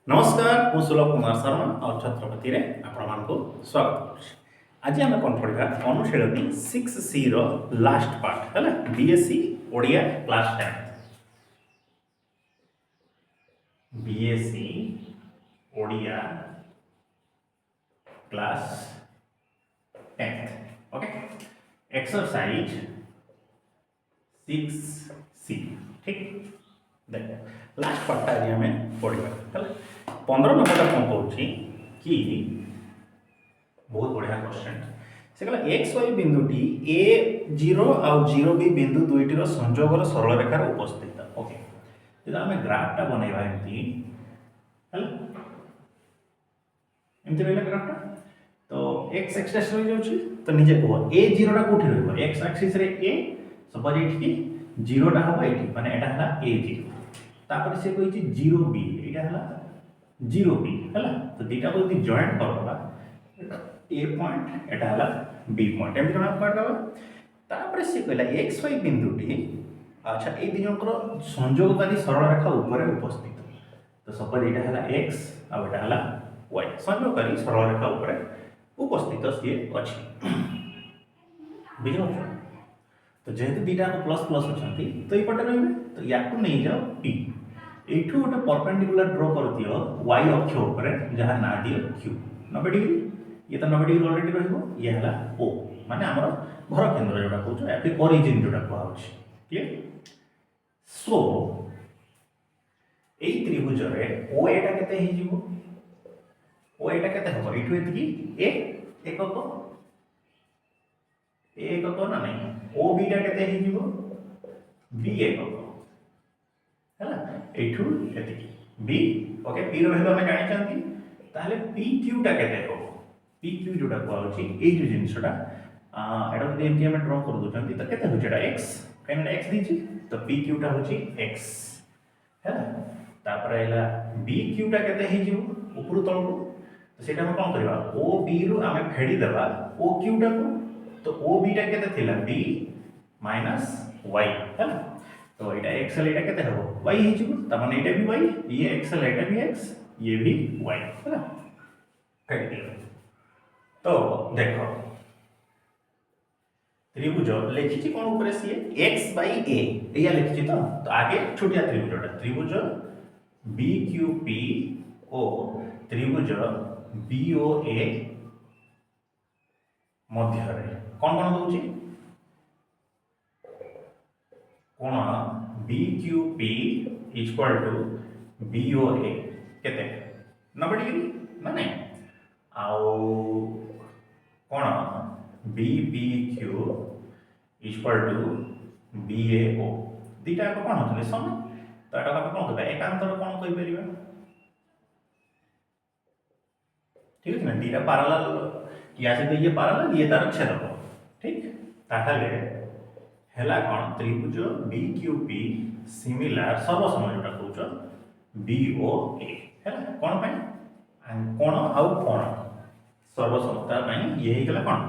नमस्कार, ମୁଁ ସୁଲଭ କୁମାର ଶର୍ମା ଆଉ ଛତ୍ରପତିରେ ଆପଣମାନଙ୍କୁ ସ୍ୱାଗତ କରୁଛି। ଆଜି ଆମେ କ'ଣ ପଢ଼ିବା ଅନୁଶୀଳନୀ 6C ର ଲାଷ୍ଟ ପାର୍ଟ ହେଲା BSc Odia class 10 BSc Odia class 10 okay exercise 6C ठीक देखो लास्ट पार्ट आज आम पढ़ा 15 नंबर कौन कौन कि बहुत बढ़िया क्वेश्चन से कहला एक्स वाई बिंदुटी ए जीरो आउ जीरो बी बिंदु दुईटर संजोगर सरल रेखार उपस्थित ओके जो आम ग्राफटा बनवा एमती एमती रहा ग्राफटा तो एक्स एक्सिस रही जाउछि तो निजे कह ए जीरोटा कोठी रहबो एक्स एक्सिस रे ए सपोज एठी जीरोटा हबो एठी माने एटा हला ए जीरो तापर से कहि जीरो बी एटा हला जीरो बी हला तो दुटा को यदि जॉइंट करबा ए पॉइंट एटा हला बी पॉइंट एमति कोन करबा तापर से कहला एक्स वाई बिंदुटी अच्छा ए दिनकर संयोगकारी सरल रेखा ऊपर उपस्थित तो सपोज एटा हला एक्स आ एटा हला वाई संयोगकारी सरल रेखा ऊपर उपस्थित सी अच्छी बुझे तो जेहेतु दुटा प्लस प्लस अच्छा तो ये पटे रही तो या नहीं जाओ पी यू गोटे परपेंडिकुलर ड्र कर दियो वाई अक्ष उपर जहाँ ना दियो क्यू 90 डिग्री ये तो 90 डिग्री अलरेडी रही ओ माने आमर घर केन्द्र जोटा कौन ओरिजिन जोटा कहुच्छे क्लियर सो यही त्रिभुज ओ एटा केते हो ओ एटा केते हबो इठु एतकी ए एकक ना नहीं ओ बीटा केते ही जीवो बी एकक हैला इठु एतकी बी ओके पी रो वैल्यू हम जानि चंती ताले पी क्यू टा केते हबो पी क्यू जोटा कहउची ए जो जिंसटा एटा जदि एमटी हम ड्रा कर दोचंती तो केते होचेटा x काइन x दीची तो पी क्यू टा होची x हैला तापर आइला बी क्यू टा केते ही जीवो ऊपर तळको तो सेटा हम कौन करबा ओ बी रु आमे फेडी देबा ओ क्यू टा को तो ओ बी टा केते थिला बी माइनस वाई हैला तो एटा एक्स एटा केते हबो वाई हि जिवो त माने एटा भी वाई ये एक्स एटा भी एक्स ये भी वाई हैला काट दियो तो देखो त्रिभुज लिखिछि कोन ऊपर सी x बाय a एया लिखिछि तो आगे छोटिया त्रिभुज BQP ओ त्रिभुज BOA मध्य कौन कौन दूची कोण BQP इक्वल टू BOA केते 90 डिग्री ना नहीं आउ कोण BPQ इक्वल टू BAO दीटा को कोन होतले सम तो एटा को कोन कहबा एकांतर कोन कहि परिबा ठीक है ना दीटा पैरेलल या से ये पैरेलल ये तार छेदक ठीक ताहले हेला कोन त्रिभुज BQP सिमिलर सर्वसम जोटा कहउछ BOA हेला कोन पय कोण आउ कोण सर्वसमता पय ये ही गला कोन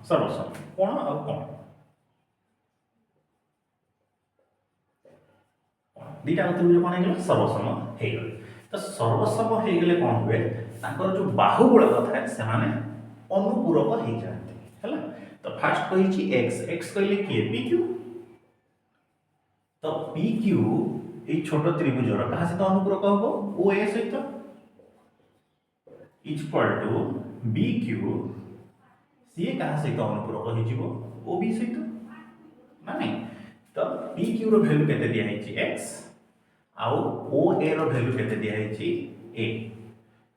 सर्वसम कोण आउ कोण दीटा त्रिभुज कोन हे गला सर्वसम हे गले तो सर्वसम हे गले कोन हुए ताकर जो बाहुबल कथा से माने अनुपूरक हो जाते हैला तो फर्स्ट कहि छी x कहले के pq तो pq ए छोट त्रिभुज रो कहा से तो अनुपूरक होबो oa सहित इक्वल टू bq सी कहा से तो अनुपूरक हो जिवो ob सहित ना नहीं तो pq रो वैल्यू केते दिया है छी x आउ oa रो वैल्यू केते दिया है छी a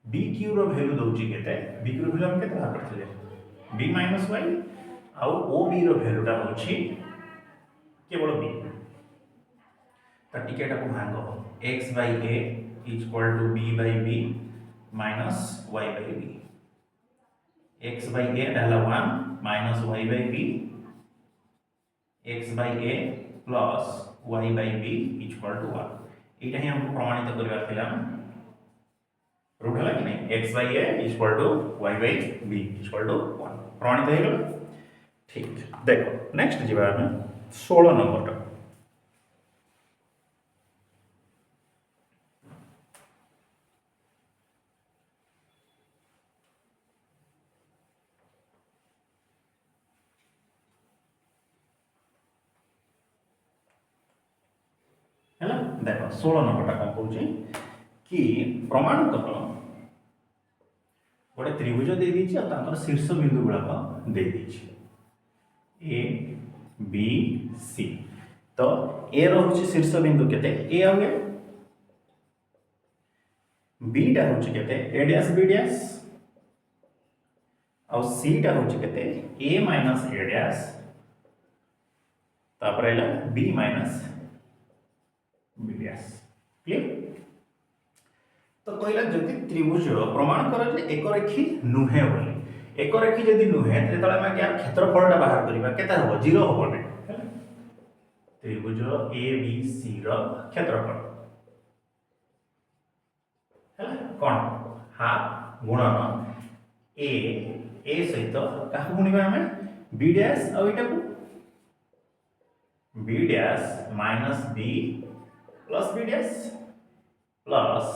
BQ रो वैल्यू दउची केते BQ रो वैल्यू हम केते बाहर करथिले B - y आउ OB रो वैल्यूटा होची केवल B त टिकेटा को भांगो x / a = b / b minus y / b x / a डाला 1 minus y / b x / a plus y / b = 1 एटा ही हमको प्रमाणित करबा थिला रूट है कि नहीं x by a equal to y by b equal to 1 प्रमाणित हो गला ठीक देखो नेक्स्ट जीवा में 16 नंबर है देख 16 नंबरटा कौन कौन कि प्रमाण कर गोटे त्रिभुज दे दीची और शीर्ष बिंदु गुड़ाक दे दीची ए बी सी। तो ए रोचे शीर्ष बिंदु केते ए आ गया, बी टा होची केते ए डैश बी डैश और सी टा होची केते ए माइनस ए डैश तापर एला B minus B dash. Clear? तो कहला जदि त्रिभुज प्रमाण कर जे एक रेखी नुहे बोली, एक रेखी जदि नुहे तो आम क्या क्षेत्रफलटा बाहर करबा केते हबो 0 हबो नै त्रिभुज ए बी सी रो क्षेत्रफल है कौन हाफ गुणन ए सहित क्या गुणिबा हमें बी डैश और एटा को B dash minus B plus B dash plus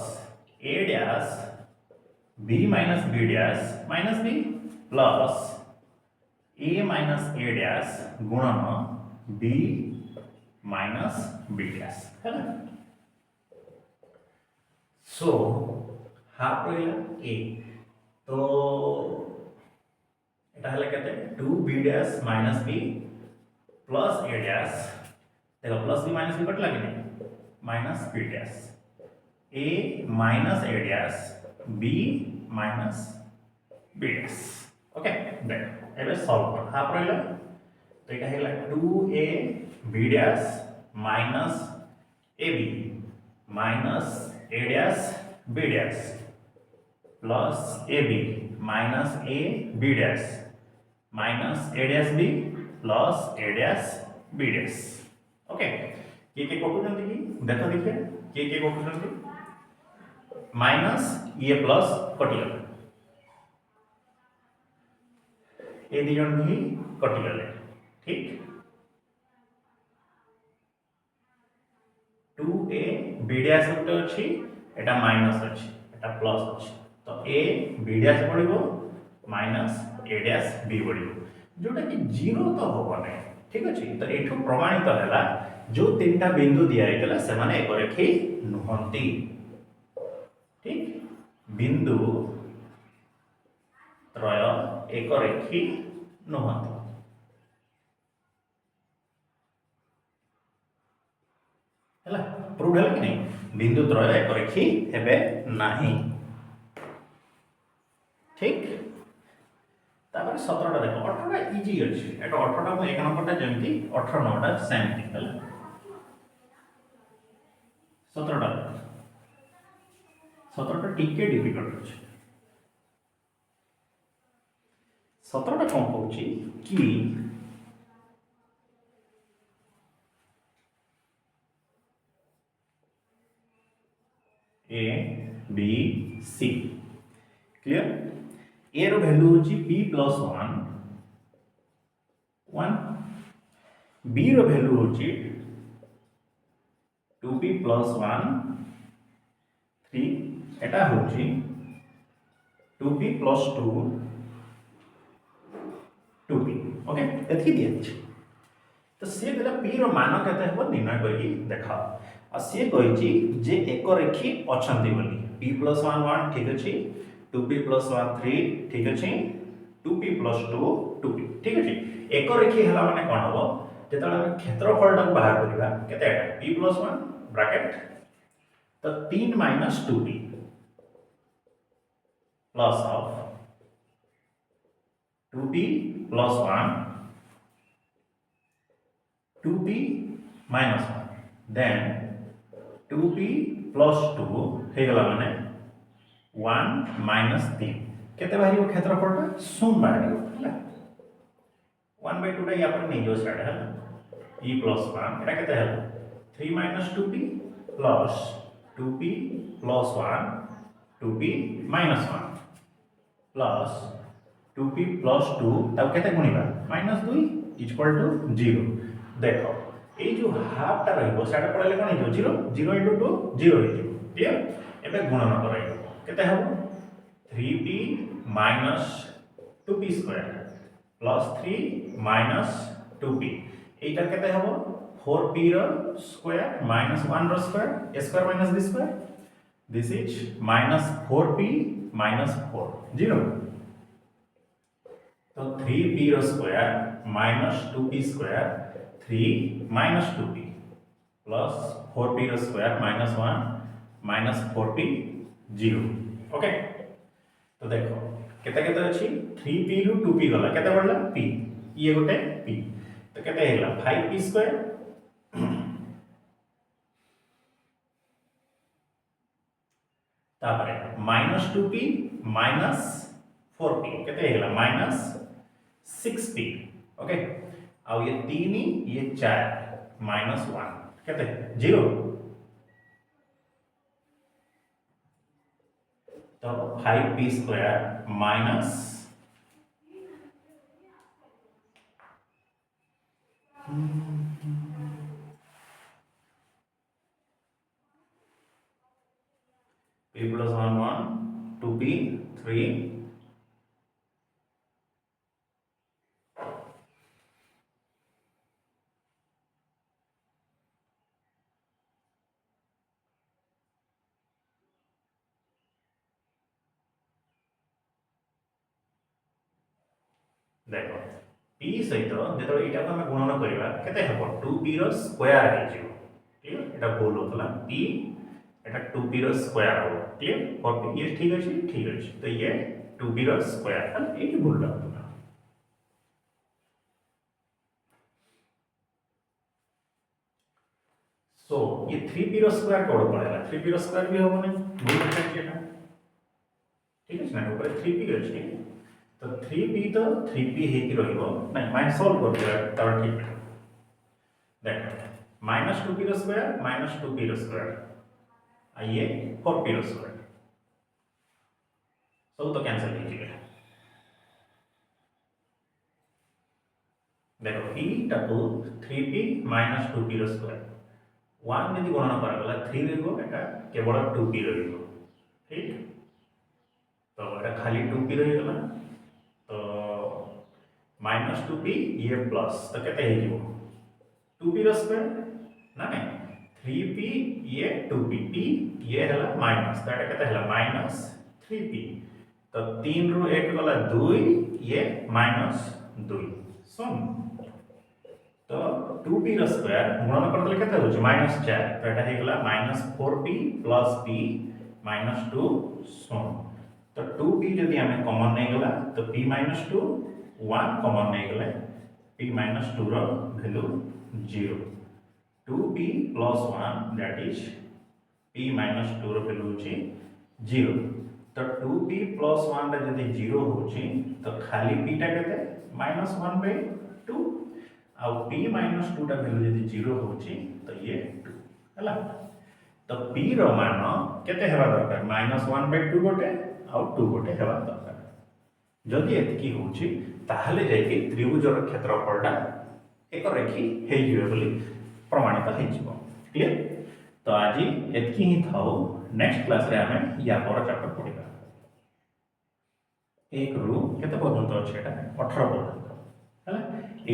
A dash B minus B dash minus B plus A minus A dash गुणन बी माइनस बी डैश है ना। सो हाफ रहा ए तो এটা হলে কত 2b dash minus b plus a dash देखो plus b minus b cut लगे नहीं minus b dash a minus a dash b minus b dash. Okay देखो एबे सॉल्व कर हाफ रहला तो এটা হেলা 2a b dash minus ab minus a dash b dash plus ab minus a b dash minus a dash b plus a dash b dash. Okay के कटु जंती की देखो देखिए के कटु जंती माइनस ये प्लस कटिगले ए दी जन भी कटिगले ठीक 2a b डैश उठे अछि एटा माइनस अछि एटा प्लस अछि तो a b डैश पड़िबो माइनस a डैश b पड़िबो जोटा कि 0 तो होबो नै ठीक अछि। तो एठो प्रमाणित हैला जो तीनटा बिंदु दिया हैतला से माने एक रेखी नुहंती ठीक बिंदु त्रय एक रेखी नुहंती हैला प्रूव हैला कि नहीं बिंदु त्रय एक रेखी हेबे नाही ठीक। तापर 17 टा देखो 18 टा इजी अछि एटा 18 टा को एक नंबर टा जेमती 18 नंबर टा सेम थी हैला 17 टा टिके डिफिकल्ट अछि 17 टा कोन होछि कि A B C clear A row value होची p + 1 1 b रो वैल्यू होची 2p + 1 3 एटा होची 2p + 2 2p ओके एथि दिया अछि तो से देला p रो मान केते हो निर्णय करी देखा आ से कहिची जे एक रेखी अछंती बोली p + 1 1 ठीक अछि 2p + 1 3 ठीक अछि 2p + 2 2p ठीक अछि एक रेखी हला माने कोन हबो जेतला हम क्षेत्रफल टा बाहर करिबा केते p + 1 ब्रैकेट तो 3 - 2p plus of 2p + 1 2p - 1 then 2p + 2 हे गला माने 1 - 3 केते बाहरी क्षेत्रफलटा 0 बाहरी हैला 1/2 टा या पर नहीं जो स्टार्ट है p + 1 एटा केते हैला 3 - 2p plus 2p + 1 2p - 1 plus 2p + 2 तब केते गुणिबा -2 = 0 देखो ए जो हाफ टा रहइबो साडा पड़ले कोन हो 0 0 * 2 0 हो क्लियर एबे गुणन कराइबो केते हबो 3p - 2p² + 3 - 2p एटा केते हबो 4p rho square minus 1 rho square a square minus b square this is minus 4p minus 4 0 तो 3p rho square minus 2p square 3 minus 2p plus 4p rho square minus 1 minus 4p 0 okay तो देखो केते केते अछि 3p रु 2p गला केते बढ़ला p ये गोटे p तो केते हेला 5p स्क्वायर तापरे माइनस 2p माइनस 4p केते हेला माइनस 6p ओके आ ये 3 ये 4 माइनस 1 केते 0 तो 5p square minus p plus 1 1 2p 3 देखो p सहित जेतो एटा को हम गुणन करबा केते हबो 2p रो स्क्वायर हे जिवो क्लियर एटा बोल होतला p एटा 2p रो स्क्वायर हो क्लियर और ये ठीक अछि तो ये 2p रो स्क्वायर है एटी बोल होतला सो ये 3p रो स्क्वायर कोड पड़ेला 3p रो स्क्वायर भी होबो नै बोल अछि एटा ठीक अछि ना ऊपर 3p अछि तो 3p तो 3p हे कि रहिबो नै माइनस सॉल्व कर दिया तब ठीक देख माइनस 2p रो स्क्वायर माइनस 2p रो स्क्वायर आइए 4p रो स्क्वायर सब तो कैंसिल कीजिए देखो p tuple 3p minus 2p रो स्क्वायर 1 यदि गणना करा गला 3 रहबो एटा केवल 2p रहबो ठीक तो एटा खाली 2p रहि गला तो माइनस 2p ये प्लस तो कहते हैं जो 2p रो स्क्वायर ना नहीं 3p ये 2p p ये हला माइनस तो कहते हैं माइनस 3p तो 3 रो 1 गला 2 ये माइनस 2 सुन तो 2p रो स्क्वायर गुणन कर देले केते हो माइनस 4 तो एटा हे गला minus 4p plus p minus 2 सुन तो 2p जदि हमें कॉमन नहीं गला तो p माइनस 2 1 कॉमन नहीं गले p minus 2 row value 0 2p plus 1 that is p minus 2 row value होची 0 तो 2p प्लस 1 ता जदि 0 होची तो खाली p ता केते माइनस 1 बाय 2 आ p माइनस 2 ता वैल्यू जदि 0 होची तो ये 2 हला तो p रो मान केते हेबा दरकार माइनस 1 बाय 2 गोटे आउ 2 गोटे हेबा दरकार जदि एतकी होची ताहले जायकि त्रिभुजर क्षेत्रफलटा एक रेखी हे जिवे बोली प्रमाणित हे जिवो क्लियर तो आज एतकी ही थाओ नेक्स्ट क्लास रे हमें या पर चैप्टर पढिबा एक रु केते पर्यंत अछि एटा 18 पर्यंत हला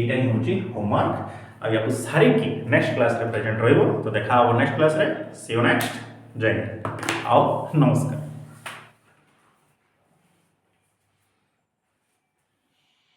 एटा ही होची होमवर्क आ याकु सारी की नेक्स्ट क्लास रे प्रेजेंट रहइबो तो देखा हो नेक्स्ट क्लास रे सी यू नेक्स्ट जय हिंद आओ नमस्कार।